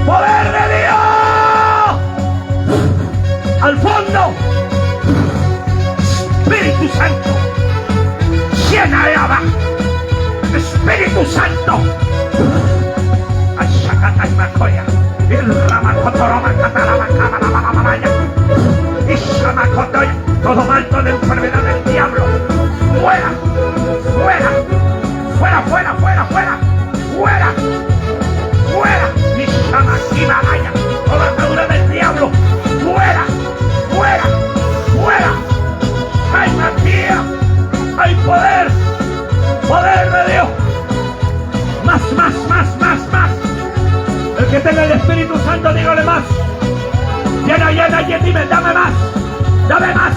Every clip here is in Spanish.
Poder de Dios. Al fondo. Espíritu Santo. Llena de abajo. Espíritu Santo. Ashakata y Macoya. Todo manto de enfermedad del diablo, fuera, fuera, fuera, fuera, fuera, fuera, fuera, fuera, toda atadura del diablo, fuera, fuera, fuera. Hay magia, hay poder, poder de Dios. Más, más, más, más, más. El que tenga el Espíritu Santo, dígale más. Llena, llena, llena, dime, dame más. Dame más.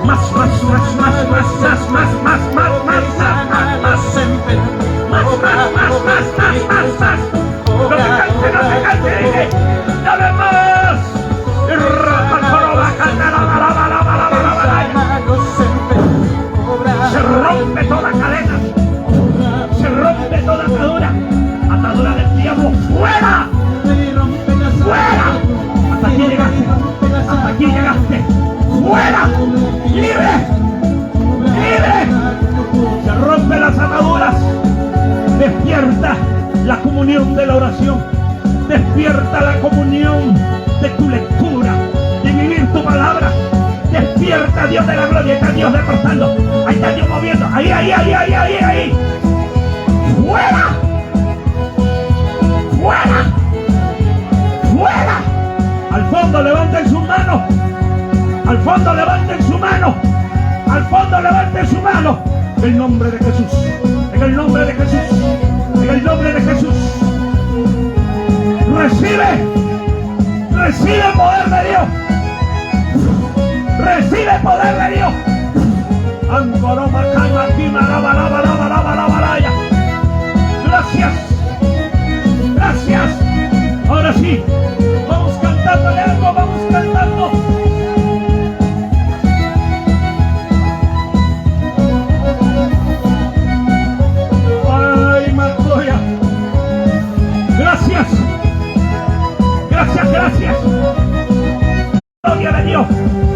Más, más, más, más, más, más, más, más, más, más, más, más, más. No te canses, no te canses. Dame más. Se rompe toda cadena. Se rompe toda atadura. Atadura del diablo. ¡Fuera! ¡Fuera! Hasta aquí llegaste. Hasta aquí llegaste. ¡Fuera! ¡Libre! ¡Libre! Se rompen las ataduras. Despierta la comunión de la oración. Despierta la comunión de tu lectura, de vivir tu palabra. Despierta, Dios de la gloria. Está Dios despertando. Ahí está Dios moviendo. Ahí, ahí, ahí, ahí, ahí, ahí. ¡Fuera! ¡Fuera! ¡Fuera! Al fondo levanten sus manos. Al fondo levanten su mano. Al fondo levanten su mano. En el nombre de Jesús. En el nombre de Jesús. En el nombre de Jesús. Recibe. Recibe el poder de Dios. Recibe el poder de Dios. Gracias. Gracias. Ahora sí. Vamos cantándole algo. Vamos cantando. Gracias, gracias, gracias. Gloria de Dios.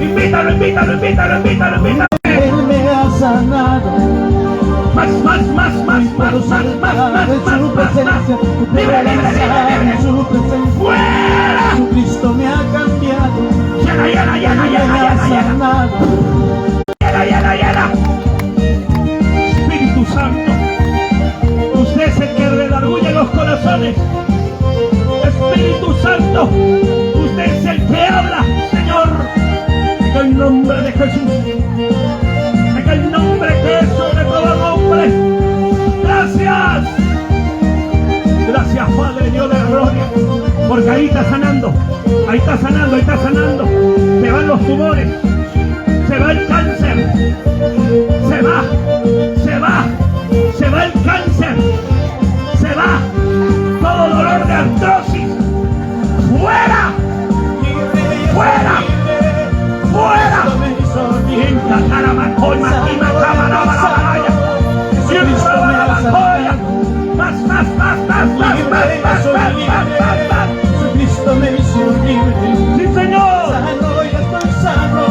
Invítalo, invítalo, invítalo, invítalo, invítalo. Él me ha sanado. Más, más, más, más, más, más, más, más, más, más, más. Libre, libre, libre, libre. ¡Fuera! Jesucristo me ha cambiado. Llena, llena, llena, llena, llena, llena. Llena, llena, llena. Espíritu Santo. Usted es el que redarguye los corazones. Espíritu Santo, usted es el que habla, Señor, en el nombre de Jesús, en el nombre que es sobre todo nombre. Gracias, gracias Padre Dios de la gloria, porque ahí está sanando, ahí está sanando, ahí está sanando. Se van los tumores, se va el cáncer, se va, se va, se va el cáncer, se va todo dolor de artrosis. ¡Fuera! ¡Fuera! ¡Fuera! Más, más, más, más, más, más, más, más, más, más. Jesucristo me hizo libre. ¡Sí, Señor! Sano, ya estoy sano.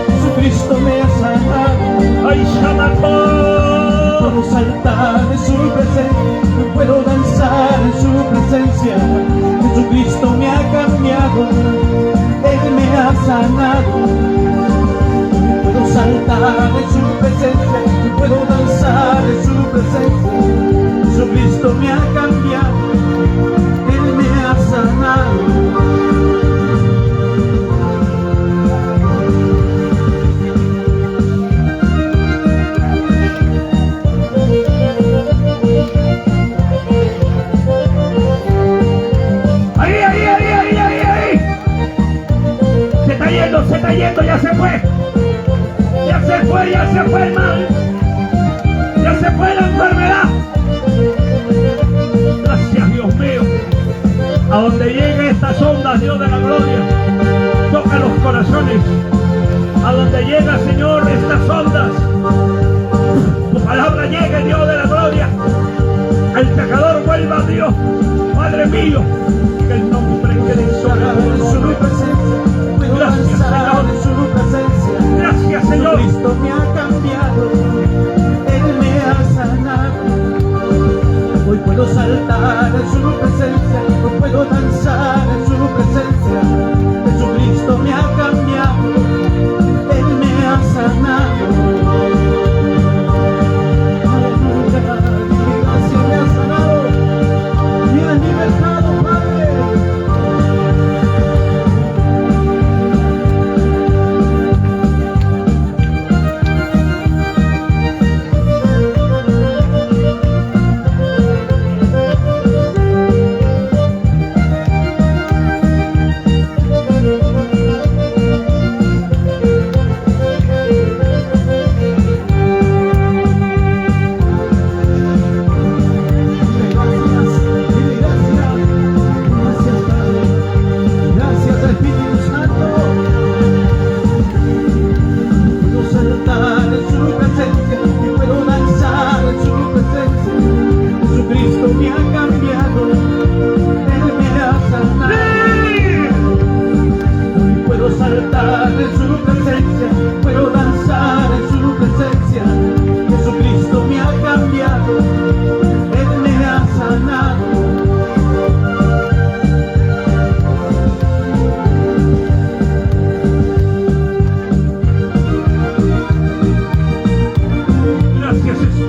Jesucristo me ha sanado. ¡Ay, chamacón! Puedo saltar en su presencia, puedo danzar en su presencia. Jesucristo me ha cambiado, Él me ha sanado. Puedo saltar en su presencia, puedo danzar en su presencia. Jesucristo me ha cambiado, Él me ha sanado. Se está yendo, ya se fue. Ya se fue, ya se fue el mal. Ya se fue la enfermedad. Gracias, Dios mío. A donde lleguen estas ondas, Dios de la gloria, toca los corazones. A donde llega, Señor, estas ondas, tu palabra llegue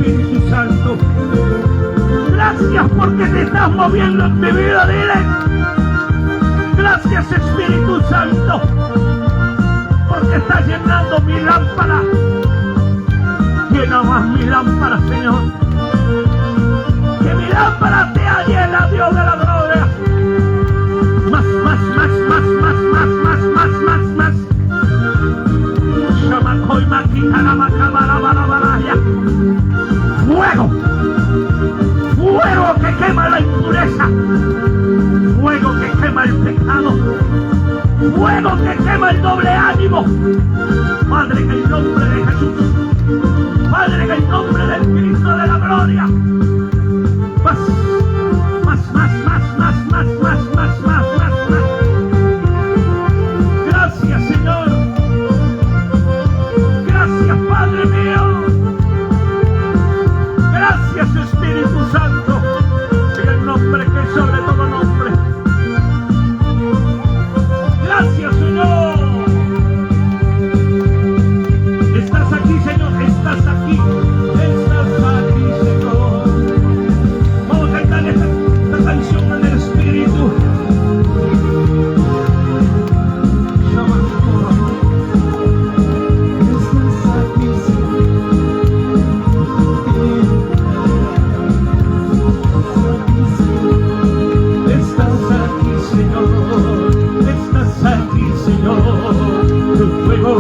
Espíritu Santo. Gracias porque te estás moviendo en mi vida, dile. Gracias, Espíritu Santo, porque estás llenando mi lámpara. Llena más mi lámpara, Señor. Que mi lámpara sea llena, Dios de la gloria. Más, más, más, más, más, más, más, más, más, más. Shamakoy makitana makabarabarabaya. Fuego. Fuego que quema la impureza. Fuego que quema el pecado. Fuego que quema el doble ánimo. Padre, en el nombre de Jesús. Padre, en el nombre del Cristo de la gloria. Más, más, más, más, más, más, más, más, más, más, más. Gracias, Señor. Gracias, Padre mío. Gracias, Espíritu Santo. En el nombre que es sobre todo nombre. Gracias, Señor. Estás aquí, Señor. Estás aquí. Estás aquí, Señor. Vamos a cantar esta canción en el Espíritu.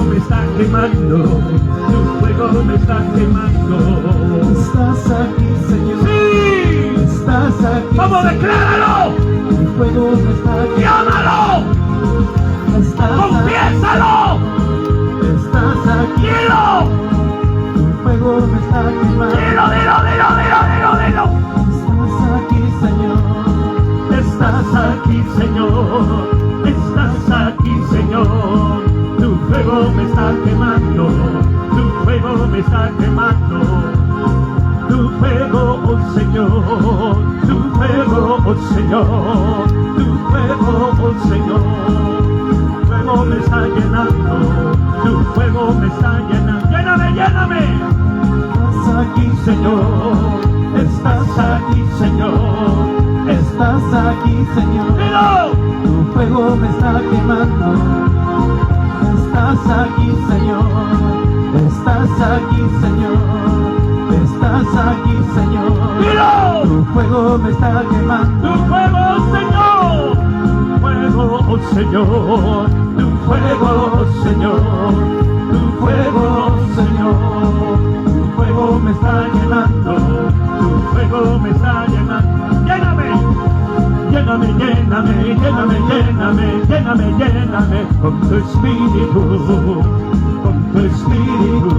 Me está quemando, tu fuego me está quemando. Estás aquí, Señor. Sí, Estás aquí. vamos, decláralo. Tu fuego me está quemando. Llámalo, Estás confiésalo, aquí. Estás aquí. dilo, Tu fuego me está quemando. dilo, dilo, dilo, dilo, dilo, dilo. Estás aquí, Señor. Estás aquí, Señor. Estás aquí, Señor. Tu fuego me está quemando. Tu fuego me está quemando. Tu fuego, oh Señor. Tu fuego, oh Señor. Tu fuego, oh Señor. Tu fuego me está llenando. Tu fuego me está llenando. Lléname, lléname. Estás aquí, Señor. Estás aquí, Señor. Estás aquí, Señor. Dilo. Tu fuego me está quemando. Estás aquí, Señor. Estás aquí, Señor. Estás aquí, Señor. Dilo. Tu fuego me está quemando. Tu fuego, Señor. Tu fuego, oh Señor. Tu fuego, oh Señor. Tu fuego, oh Señor. Tu fuego me está llenando. Tu fuego me está llenando. Lléname. Lléname, lléname, lléname, lléname, lléname, lléname con tu espíritu, con tu espíritu.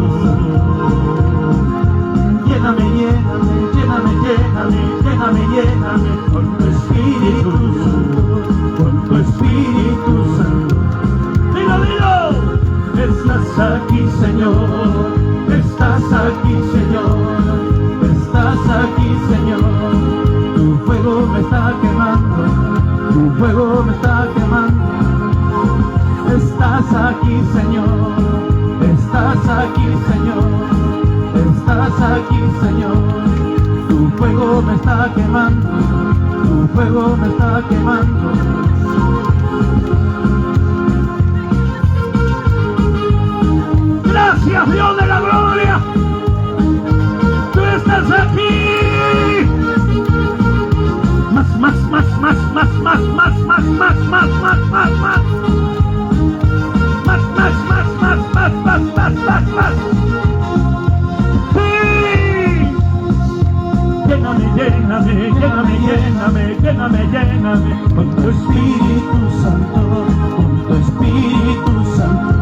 Lléname, lléname, lléname, lléname, lléname, lléname con tu espíritu, con tu Espíritu Santo. Dilo, dilo. Estás aquí, Señor. Estás aquí, Señor. Estás aquí, Señor. Tu fuego me está quemando, tu fuego me está quemando. Estás aquí, Señor. Estás aquí, Señor. Estás aquí, Señor. Tu fuego me está quemando, tu fuego me está quemando. Gracias, Dios de la gloria. Tú estás aquí. Más, más, más, más, más, más, más, más, más, más, más, más, más. Más, más, más, más, más, más, más, más, más. Sí. Lléname, lléname, lléname, lléname, lléname, lléname con tu Espíritu Santo, con tu Espíritu Santo.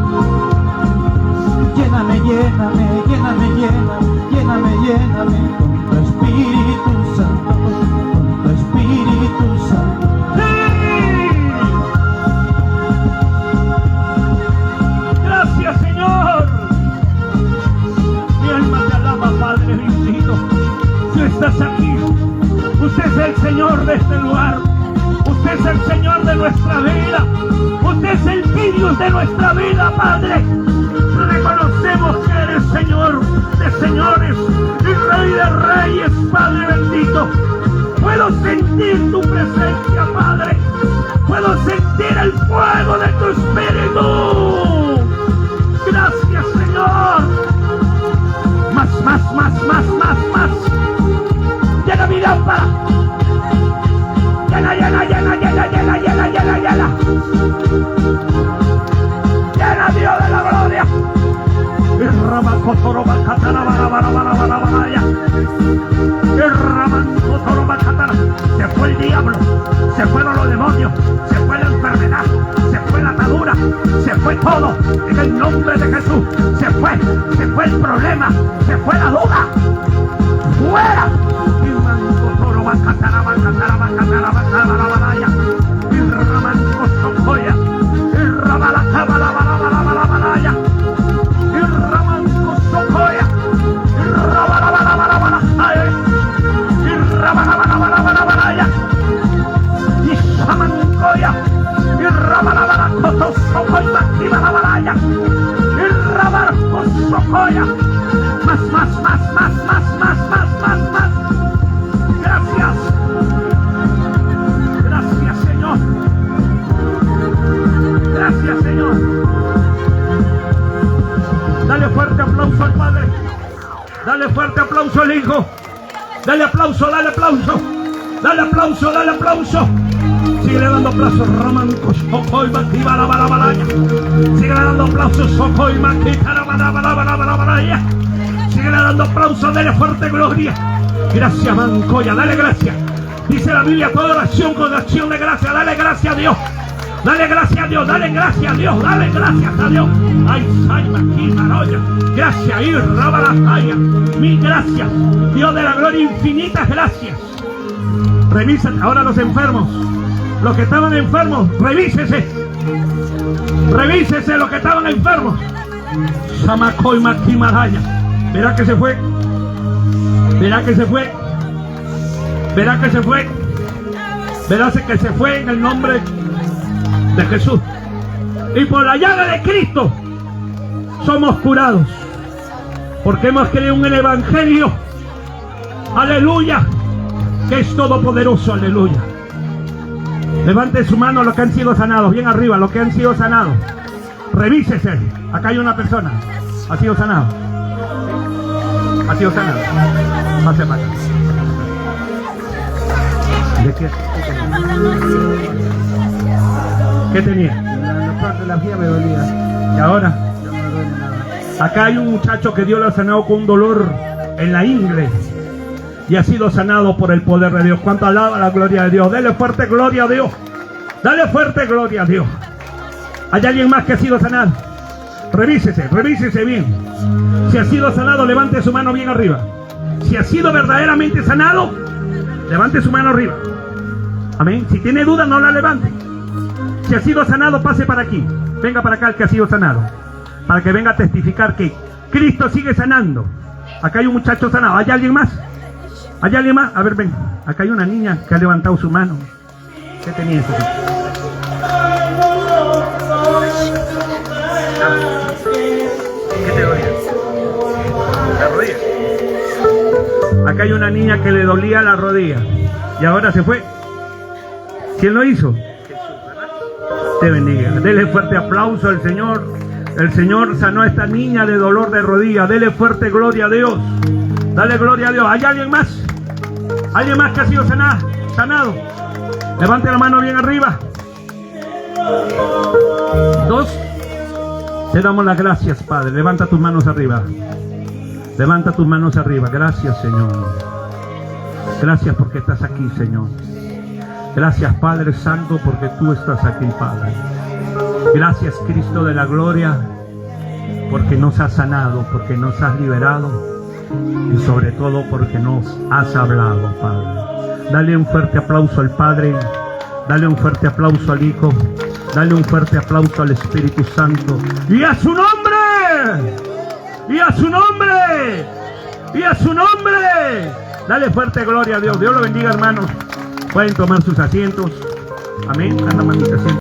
Lléname, lléname, lléname, lléname, lléname, lléname con tu Espíritu Santo, con tu Espíritu Santo. ¡Sí! Gracias, Señor. Mi alma te alaba, Padre bendito. Tú estás aquí. Usted es el Señor de este lugar. Usted es el Señor de nuestra vida. Usted es el Dios de nuestra vida, Padre. Reconocemos que eres Señor de señores y Rey Padre bendito. Puedo sentir tu presencia, Padre. Puedo sentir el fuego de tu Espíritu. Gracias, Señor. Más. Llena mi lámpara. Llena. Llena, Dios de la gloria. Se fue el diablo, se fueron los demonios, se fue la enfermedad, se fue la atadura, se fue todo. En el nombre de Jesús, se fue el problema, se fue la duda. ¡Fuera! Más. Gracias, Señor. Gracias, Señor. Dale fuerte aplauso al Padre. Dale fuerte aplauso al Hijo. Dale aplauso. Sigue dando aplausos, Ramanco, Soco y Maquita la Balabalaya. Sigue dando aplausos, Soco y Maquita la Balabalaya. Sigue dando aplausos, dale fuerte gloria. Gracias, Mancoya, dale gracias. Dice la Biblia, toda oración con acción de gracia. Dale gracias a Dios. Dale gracias a Dios, dale gracias a Dios, dale gracias a Dios. Ay, Maquita, Maroya. Gracias, Irrabalaya. Mil gracias. Dios de la gloria, infinitas gracias. Revisan ahora los enfermos. Los que estaban enfermos, revísese los que estaban enfermos. Samacoy Maquimaraya. Verá que se fue en el nombre de Jesús. Y por la llaga de Cristo somos curados, porque hemos creído en el Evangelio, aleluya, que es todopoderoso, aleluya. Levante su mano los que han sido sanados, bien arriba, los que han sido sanados. Revísese. Acá hay una persona. Ha sido sanado. Pase para acá. ¿De qué? ¿Qué tenía? La parte de la fiebre me dolía. ¿Y ahora? Ya no me duele nada. Acá hay un muchacho que Dios lo ha sanado con un dolor en la ingle. Y ha sido sanado por el poder de Dios. ¿Cuánto alaba la gloria de Dios? Dale fuerte gloria a Dios. Dale fuerte gloria a Dios. ¿Hay alguien más que ha sido sanado? Revísese bien. Si ha sido sanado, levante su mano bien arriba. Si ha sido verdaderamente sanado, levante su mano arriba. Amén. Si tiene duda, no la levante. Si ha sido sanado, pase para aquí. Venga para acá el que ha sido sanado, para que venga a testificar que Cristo sigue sanando. Acá hay un muchacho sanado. ¿Hay alguien más? ¿Hay alguien más? A ver, ven. Acá hay una niña que ha levantado su mano. ¿Qué tenía eso? ¿Qué te dolía? La rodilla. Acá hay una niña que le dolía la rodilla y ahora se fue. ¿Quién lo hizo? Te bendiga. Dele fuerte aplauso al Señor. El Señor sanó a esta niña de dolor de rodilla. Dele fuerte gloria a Dios. Dale gloria a Dios. ¿Hay alguien más? ¿Alguien más que ha sido sanado? Levante la mano bien arriba. 2. Te damos las gracias, Padre. Levanta tus manos arriba. Levanta tus manos arriba. Gracias, Señor. Gracias porque estás aquí, Señor. Gracias, Padre Santo, porque tú estás aquí, Padre. Gracias, Cristo de la gloria, porque nos has sanado, porque nos has liberado y sobre todo porque nos has hablado, Padre. Dale un fuerte aplauso al Padre. Dale un fuerte aplauso al Hijo. Dale un fuerte aplauso al Espíritu Santo. ¡Y a su nombre! ¡Y a su nombre! ¡Y a su nombre! Dale fuerte gloria a Dios. Dios lo bendiga, hermanos. Pueden tomar sus asientos. Amén. Anda, mamita, asiento.